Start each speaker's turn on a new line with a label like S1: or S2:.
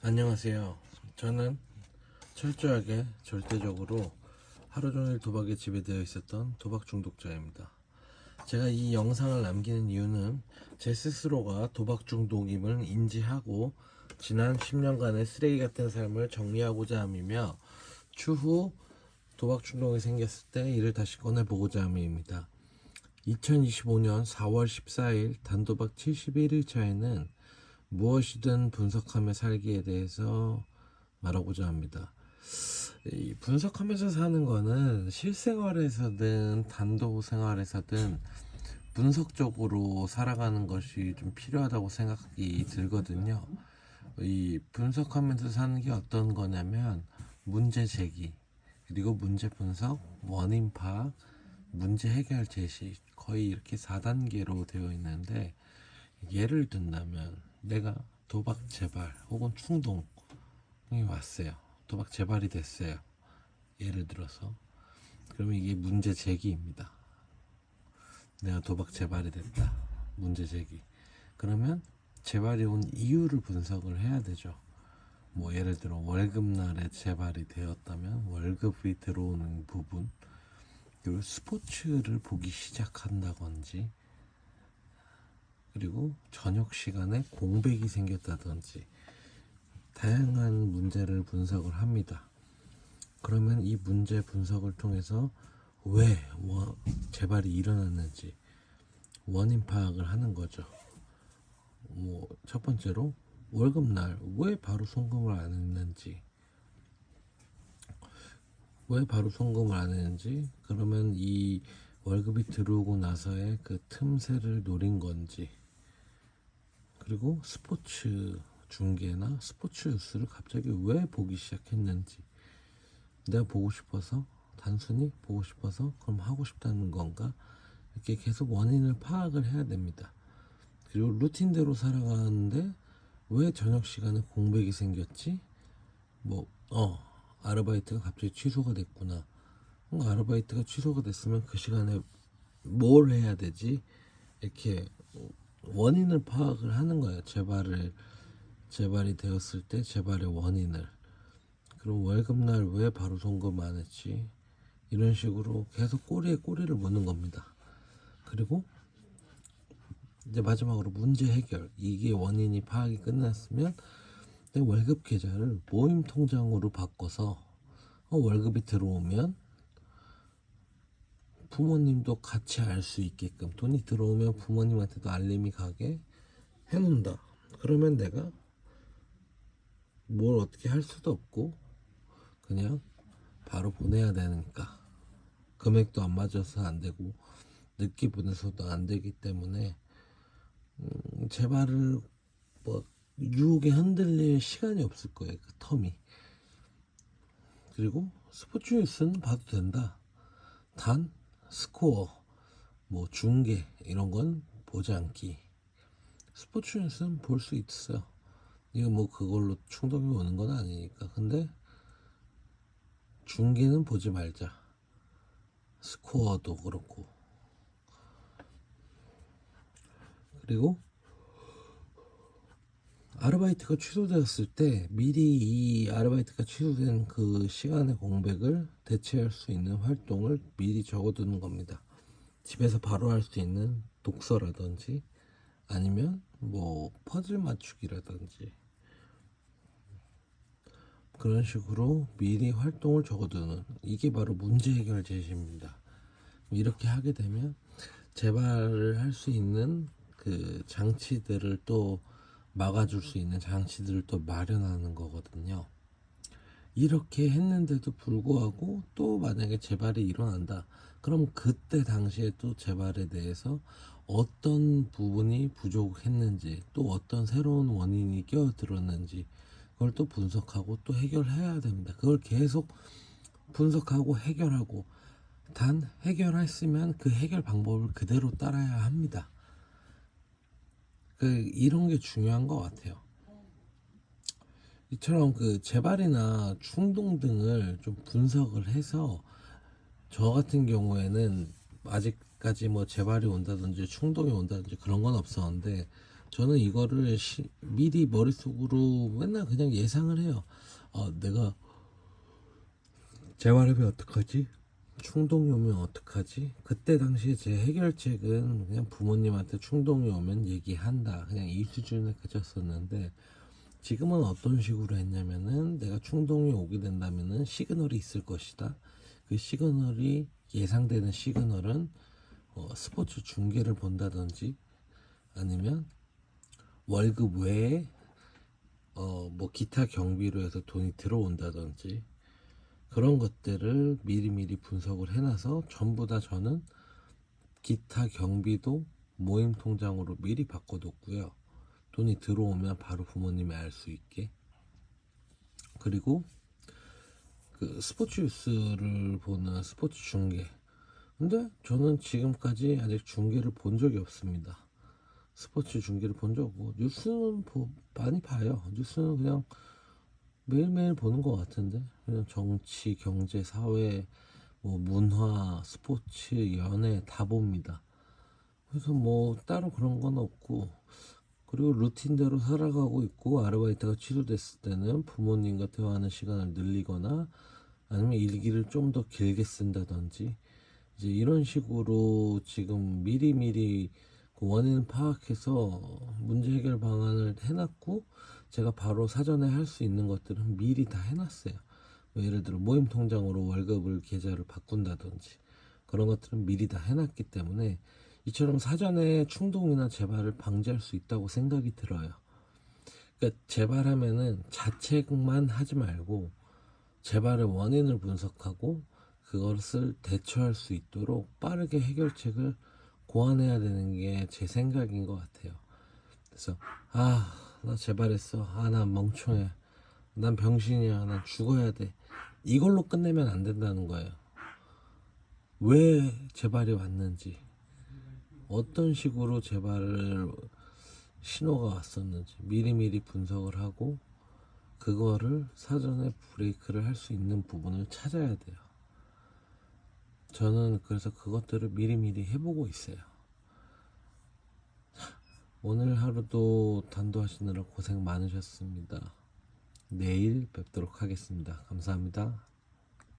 S1: 안녕하세요. 저는 철저하게 절대적으로 하루 종일 도박에 지배되어 있었던 도박 중독자입니다. 제가 이 영상을 남기는 이유는 제 스스로가 도박 중독임을 인지하고 지난 10년간의 쓰레기 같은 삶을 정리하고자 함이며 추후 도박 중독이 생겼을 때 이를 다시 꺼내보고자 함입니다. 2025년 4월 14일 단도박 71일차에는 무엇이든 분석하며 살기에 대해서 말하고자 합니다. 이 분석하면서 사는 거는 실생활에서든 단독 생활에서든 분석적으로 살아가는 것이 좀 필요하다고 생각이 들거든요. 이 분석하면서 사는 게 어떤 거냐면 문제 제기, 그리고 문제 분석, 원인 파악, 문제 해결 제시, 거의 이렇게 4단계로 되어 있는데, 예를 든다면 내가 도박 재발 혹은 충동이 왔어요. 도박 재발이 됐어요. 예를 들어서 그러면 이게 문제 제기입니다. 내가 도박 재발이 됐다. 문제 제기. 그러면 재발이 온 이유를 분석을 해야 되죠. 뭐 예를 들어 월급날에 재발이 되었다면 월급이 들어오는 부분, 그리고 스포츠를 보기 시작한다든지, 그리고 저녁 시간에 공백이 생겼다든지 다양한 문제를 분석을 합니다. 그러면 이 문제 분석을 통해서 왜 재발이 일어났는지 원인 파악을 하는 거죠. 뭐 첫 번째로 월급날 왜 바로 송금을 안 했는지, 그러면 이 월급이 들어오고 나서의 그 틈새를 노린 건지, 그리고 스포츠 중계나 스포츠 뉴스를 갑자기 왜 보기 시작했는지, 내가 보고 싶어서, 단순히 보고 싶어서 그럼 하고 싶다는 건가, 이렇게 계속 원인을 파악을 해야 됩니다. 그리고 루틴대로 살아가는데 왜 저녁 시간에 공백이 생겼지? 아르바이트가 갑자기 취소가 됐구나. 아르바이트가 취소가 됐으면 그 시간에 뭘 해야 되지? 이렇게 원인을 파악을 하는 거예요. 재발이 되었을 때 재발의 원인을. 그리고 월급날 왜 바로 송금 안 했지? 이런 식으로 계속 꼬리에 꼬리를 무는 겁니다. 그리고 이제 마지막으로 문제 해결. 이게 원인이 파악이 끝났으면 내 월급 계좌를 모임 통장으로 바꿔서 월급이 들어오면 부모님도 같이 알 수 있게끔, 돈이 들어오면 부모님한테도 알림이 가게 해놓는다. 그러면 내가 뭘 어떻게 할 수도 없고 그냥 바로 보내야 되니까, 금액도 안 맞아서 안 되고 늦게 보내서도 안 되기 때문에 재발을 뭐 유혹에 흔들릴 시간이 없을 거예요. 그 텀이. 그리고 스포츠 뉴스는 봐도 된다. 단 스코어, 뭐 중계 이런 건 보지 않기. 스포츠 뉴스는 볼 수 있어요. 이거 뭐 그걸로 충동이 오는 건 아니니까. 근데 중계는 보지 말자. 스코어도 그렇고. 그리고 아르바이트가 취소되었을 때 미리 이 아르바이트가 취소된 그 시간의 공백을 대체할 수 있는 활동을 미리 적어두는 겁니다. 집에서 바로 할 수 있는 독서라든지, 아니면 뭐 퍼즐 맞추기라든지, 그런 식으로 미리 활동을 적어두는, 이게 바로 문제 해결 제시입니다. 이렇게 하게 되면 재발을 할 수 있는 그 장치들을 또 막아줄 수 있는 장치들을 또 마련하는 거거든요. 이렇게 했는데도 불구하고 또 만약에 재발이 일어난다. 그럼 그때 당시에 또 재발에 대해서 어떤 부분이 부족했는지, 또 어떤 새로운 원인이 끼어들었는지, 그걸 또 분석하고 또 해결해야 됩니다. 그걸 계속 분석하고 해결하고, 단 해결했으면 그 해결 방법을 그대로 따라야 합니다. 이런 게 중요한 것 같아요. 이처럼 그 재발이나 충동 등을 좀 분석을 해서, 저 같은 경우에는 아직까지 뭐 재발이 온다든지 충동이 온다든지 그런 건 없었는데, 저는 이거를 미리 머릿속으로 맨날 그냥 예상을 해요. 내가 재활하면 어떡하지? 충동이 오면 어떡하지? 그때 당시에 제 해결책은 그냥 부모님한테 충동이 오면 얘기한다. 그냥 이 수준에 그쳤었는데, 지금은 어떤 식으로 했냐면은, 내가 충동이 오게 된다면은 시그널이 있을 것이다. 그 시그널이 예상되는 시그널은 스포츠 중계를 본다든지, 아니면 월급 외에 뭐 기타 경비로 해서 돈이 들어온다든지, 그런 것들을 미리미리 분석을 해놔서 전부 다 저는 기타 경비도 모임 통장으로 미리 바꿔뒀고요. 돈이 들어오면 바로 부모님이 알 수 있게. 그리고 그 스포츠 뉴스를 보는 스포츠 중계. 근데 저는 지금까지 아직 중계를 본 적이 없습니다. 스포츠 중계를 본 적 없고, 뉴스는 많이 봐요. 뉴스는 그냥 매일매일 보는 것 같은데, 그냥 정치, 경제, 사회, 뭐 문화, 스포츠, 연애 다 봅니다. 그래서 뭐 따로 그런 건 없고, 그리고 루틴대로 살아가고 있고, 아르바이트가 취소됐을 때는 부모님과 대화하는 시간을 늘리거나 아니면 일기를 좀 더 길게 쓴다든지, 이제 이런 식으로 지금 미리미리 그 원인 파악해서 문제 해결 방안을 해놨고, 제가 바로 사전에 할 수 있는 것들은 미리 다 해놨어요. 뭐 예를 들어 모임 통장으로 월급을 계좌를 바꾼다든지, 그런 것들은 미리 다 해놨기 때문에 이처럼 사전에 충동이나 재발을 방지할 수 있다고 생각이 들어요. 그러니까 재발하면은 자책만 하지 말고 재발의 원인을 분석하고 그것을 대처할 수 있도록 빠르게 해결책을 고안해야 되는 게 제 생각인 것 같아요. 그래서 나 재발했어. 난 멍청해. 난 병신이야. 난 죽어야 돼. 이걸로 끝내면 안 된다는 거예요. 왜 재발이 왔는지, 어떤 식으로 재발을 신호가 왔었는지 미리미리 분석을 하고 그거를 사전에 브레이크를 할 수 있는 부분을 찾아야 돼요. 저는 그래서 그것들을 미리미리 해보고 있어요. 오늘 하루도 단도하시느라 고생 많으셨습니다. 내일 뵙도록 하겠습니다. 감사합니다.